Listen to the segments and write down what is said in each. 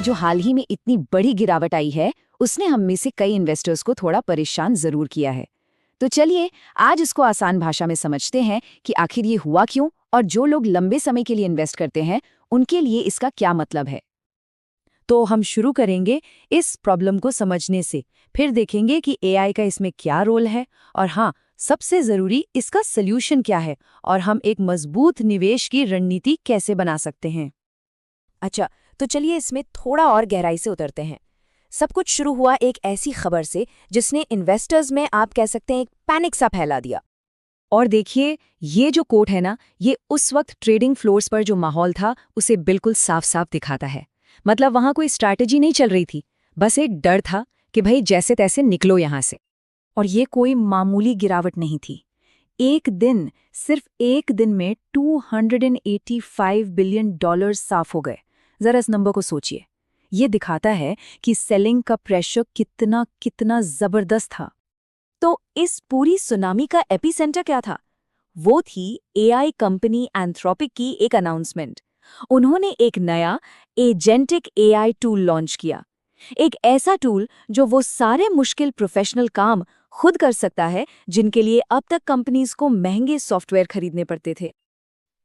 जो हाल ही में इतनी बड़ी गिरावट आई है, उसने हम में से कई इन्वेस्टर्स को थोड़ा परेशान जरूर किया है। तो चलिए आज इसको आसान भाषा में समझते हैं कि आखिर ये हुआ क्यों और जो लोग लंबे समय के लिए इन्वेस्ट करते हैं उनके लिए इसका क्या मतलब है। तो हम शुरू करेंगे इस प्रॉब्लम को समझने से, फिर देखेंगे कि एआई का इसमें क्या रोल है और हाँ, सबसे ज़रूरी इसका सल्यूशन क्या है और हम एक मजबूत निवेश की रणनीति कैसे बना सकते हैं। अच्छा, तो चलिए इसमें थोड़ा और गहराई से उतरते हैं। सब कुछ शुरू हुआ एक ऐसी खबर से जिसने इन्वेस्टर्स में, आप कह सकते हैं, एक पैनिक सा फैला दिया। और देखिए, ये जो कोट है ना, ये उस वक्त ट्रेडिंग फ्लोर्स पर जो माहौल था उसे बिल्कुल साफ साफ दिखाता है। मतलब वहां कोई स्ट्रैटेजी नहीं चल रही थी, बस एक डर था कि भाई जैसे तैसे निकलो यहां से। और ये कोई मामूली गिरावट नहीं थी। एक दिन, सिर्फ एक दिन में $285 बिलियन साफ हो गए। जरा इस नंबर को सोचिए। ये दिखाता है कि सेलिंग का प्रेशर कितना कितना जबरदस्त था। तो इस पूरी सुनामी का एपिसेंटर क्या था? वो थी एआई कंपनी एंथ्रोपिक की एक अनाउंसमेंट। उन्होंने एक नया एजेंटिक एआई टूल लॉन्च किया। एक ऐसा टूल जो वो सारे मुश्किल प्रोफेशनल काम खुद कर सकता है जिनके लिए अब तक कंपनीज को महंगे सॉफ्टवेयर खरीदने पड़ते थे।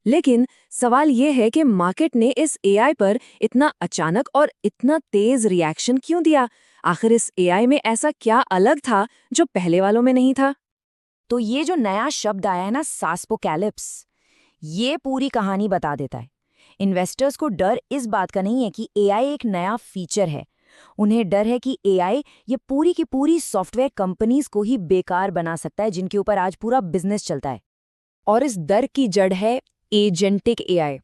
लेकिन सवाल ये है कि मार्केट ने इस एआई पर इतना अचानक और इतना तेज रिएक्शन क्यों दिया? आखिर इस एआई में ऐसा क्या अलग था जो पहले वालों में नहीं था? तो ये जो नया शब्द आया है ना, सास्पोकैलिप्स, ये पूरी कहानी बता देता है। इन्वेस्टर्स को डर इस बात का नहीं है कि एआई एक नया फीचर है। उन्हें डर है कि एआई ये पूरी की पूरी सॉफ्टवेयर कंपनीज को ही बेकार बना सकता है जिनके ऊपर आज पूरा बिजनेस चलता है। और इस डर की जड़ है एजेंटिक एआई।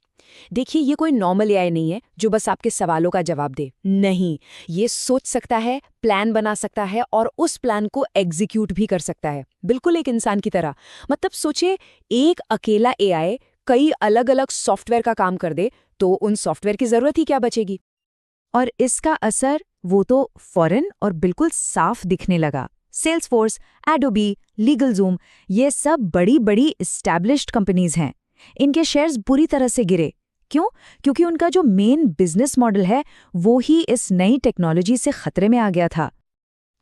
देखिए, ये कोई नॉर्मल एआई नहीं है जो बस आपके सवालों का जवाब दे। नहीं, ये सोच सकता है, प्लान बना सकता है और उस प्लान को एग्जीक्यूट भी कर सकता है, बिल्कुल एक इंसान की तरह। मतलब सोचिए, एक अकेला एआई कई अलग अलग सॉफ्टवेयर का काम कर दे तो उन सॉफ्टवेयर की जरूरत ही क्या बचेगी। और इसका असर वो तो फौरन और बिल्कुल साफ दिखने लगा। सेल्सफोर्स, एडोबी, लीगलजूम, ये सब बड़ी बड़ी एस्टैब्लिश्ड कंपनीज हैं। इनके शेयर्स बुरी तरह से गिरे। क्यों? क्योंकि उनका जो मेन बिजनेस मॉडल है वो ही इस नई टेक्नोलॉजी से खतरे में आ गया था।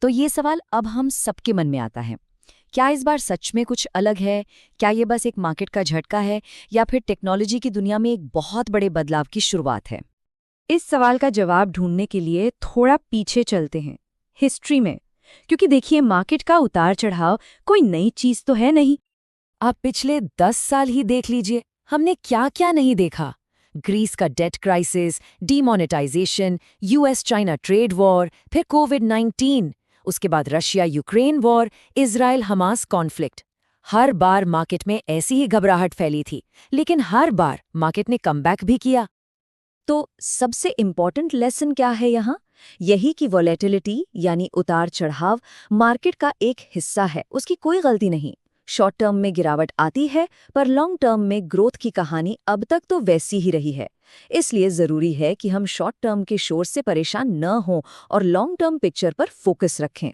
तो ये सवाल अब हम सबके मन में आता है, क्या इस बार सच में कुछ अलग है? क्या ये बस एक मार्केट का झटका है या फिर टेक्नोलॉजी की दुनिया में एक बहुत बड़े बदलाव की शुरुआत है? इस सवाल का जवाब ढूंढने के लिए थोड़ा पीछे चलते हैं, हिस्ट्री में। क्योंकि देखिए, मार्केट का उतार चढ़ाव कोई नई चीज तो है नहीं। आप पिछले 10 साल ही देख लीजिए, हमने क्या क्या नहीं देखा। ग्रीस का debt crisis, demonetization, US China trade war, फिर कोविड-19, उसके बाद Russia Ukraine war, Israel Hamas conflict. हर बार मार्केट में ऐसी ही घबराहट फैली थी, लेकिन हर बार मार्केट ने कमबैक भी किया। तो सबसे इम्पॉर्टेंट लेसन क्या है यहाँ? यही कि वॉलेटिलिटी यानी उतार चढ़ाव मार्केट का एक हिस्सा है, उसकी कोई गलती नहीं। शॉर्ट टर्म में गिरावट आती है, पर लॉन्ग टर्म में ग्रोथ की कहानी अब तक तो वैसी ही रही है। इसलिए जरूरी है कि हम शॉर्ट टर्म के शोर से परेशान न हों और लॉन्ग टर्म पिक्चर पर फोकस रखें।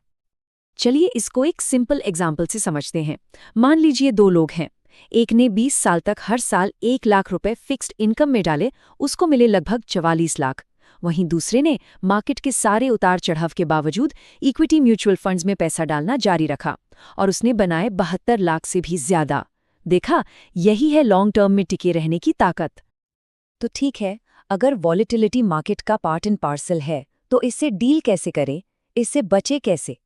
चलिए इसको एक सिंपल एग्जाम्पल से समझते हैं। मान लीजिए दो लोग हैं। एक ने 20 साल तक हर साल 1 लाख रुपए फिक्स्ड इनकम में डाले, उसको मिले लगभग 44 लाख। वहीं दूसरे ने मार्केट के सारे उतार चढ़ाव के बावजूद इक्विटी म्यूचुअल फंड्स में पैसा डालना जारी रखा और उसने बनाए 72 लाख से भी ज्यादा। देखा, यही है लॉन्ग टर्म में टिके रहने की ताकत। तो ठीक है, अगर वॉलेटिलिटी मार्केट का पार्ट एंड पार्सल है तो इससे डील कैसे करें, इससे बचे कैसे?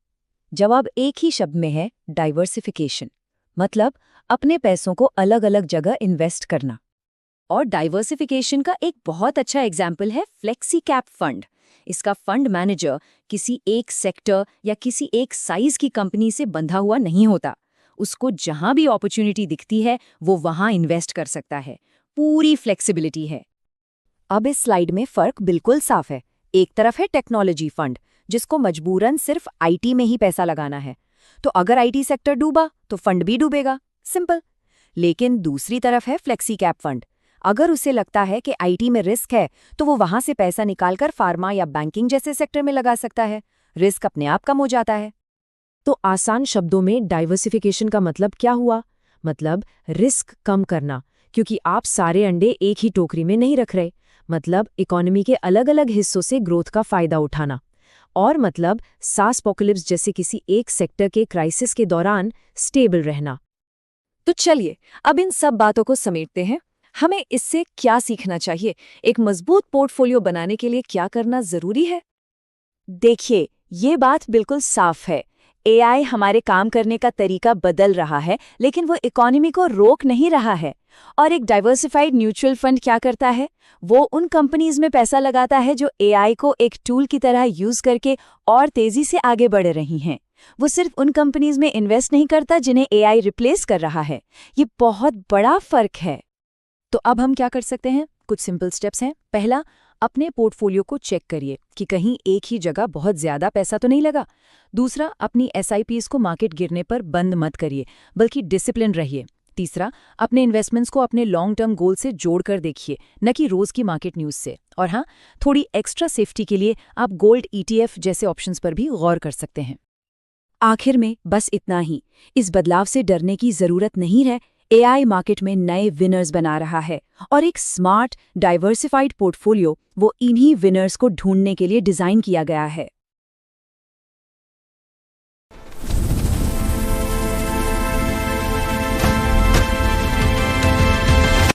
जवाब एक ही शब्द में है, डाइवर्सिफिकेशन। मतलब अपने पैसों को अलग अलग जगह इन्वेस्ट करना। और डाइवर्सिफिकेशन का एक बहुत अच्छा एग्जाम्पल है फ्लेक्सी कैप फंड। इसका फंड मैनेजर किसी एक सेक्टर या किसी एक साइज की कंपनी से बंधा हुआ नहीं होता। उसको जहां भी अपॉर्चुनिटी दिखती है वो वहां इन्वेस्ट कर सकता है। पूरी फ्लेक्सिबिलिटी है। अब इस स्लाइड में फर्क बिल्कुल साफ है। एक तरफ है टेक्नोलॉजी फंड, जिसको मजबूरन सिर्फ आईटी में ही पैसा लगाना है। तो अगर आईटी सेक्टर डूबा तो फंड भी डूबेगा, सिंपल। लेकिन दूसरी तरफ है फ्लेक्सी कैप फंड। अगर उसे लगता है कि आईटी में रिस्क है तो वो वहां से पैसा निकालकर फार्मा या बैंकिंग जैसे सेक्टर में लगा सकता है। रिस्क अपने आप कम हो जाता है। तो आसान शब्दों में डाइवर्सिफिकेशन का मतलब क्या हुआ? मतलब रिस्क कम करना, क्योंकि आप सारे अंडे एक ही टोकरी में नहीं रख रहे, मतलब इकोनॉमी के अलग-अलग हिस्सों से ग्रोथ का फायदा उठाना। और मतलब सास पॉपुलिप्स जैसे किसी एक सेक्टर के क्राइसिस के दौरान स्टेबल रहना। तो चलिए अब इन सब बातों को समेटते हैं। हमें इससे क्या सीखना चाहिए? एक मजबूत पोर्टफोलियो बनाने के लिए क्या करना जरूरी है? देखिए, ये बात बिल्कुल साफ है। एआई हमारे काम करने का तरीका बदल रहा है, लेकिन वो इकोनॉमी को रोक नहीं रहा है। और एक डाइवर्सिफाइड म्यूचुअल फंड क्या करता है? वो उन कंपनीज में पैसा लगाता है जो एआई को एक टूल की तरह यूज करके और तेजी से आगे बढ़ रही हैं। वो सिर्फ उन कंपनीज में इन्वेस्ट नहीं करता जिन्हें एआई रिप्लेस कर रहा है। ये बहुत बड़ा फर्क है। तो अब हम क्या कर सकते हैं? कुछ सिंपल स्टेप्स हैं। पहला, अपने पोर्टफोलियो को चेक करिए कि कहीं एक ही जगह बहुत ज्यादा पैसा तो नहीं लगा। दूसरा, अपनी एसआईपीज को मार्केट गिरने पर बंद मत करिए, बल्कि डिसिप्लिन रहिए। तीसरा, अपने इन्वेस्टमेंट्स को अपने लॉन्ग टर्म गोल से जोड़कर देखिए, न कि रोज की मार्केट न्यूज से। और हाँ, थोड़ी एक्स्ट्रा सेफ्टी के लिए आप गोल्ड ईटीएफ जैसे ऑप्शंस पर भी गौर कर सकते हैं। आखिर में बस इतना ही, इस बदलाव से डरने की जरूरत नहीं है। एआई मार्केट में नए विनर्स बना रहा है और एक स्मार्ट, डाइवर्सिफाइड पोर्टफोलियो वो इन्हीं विनर्स को ढूंढने के लिए डिजाइन किया गया है।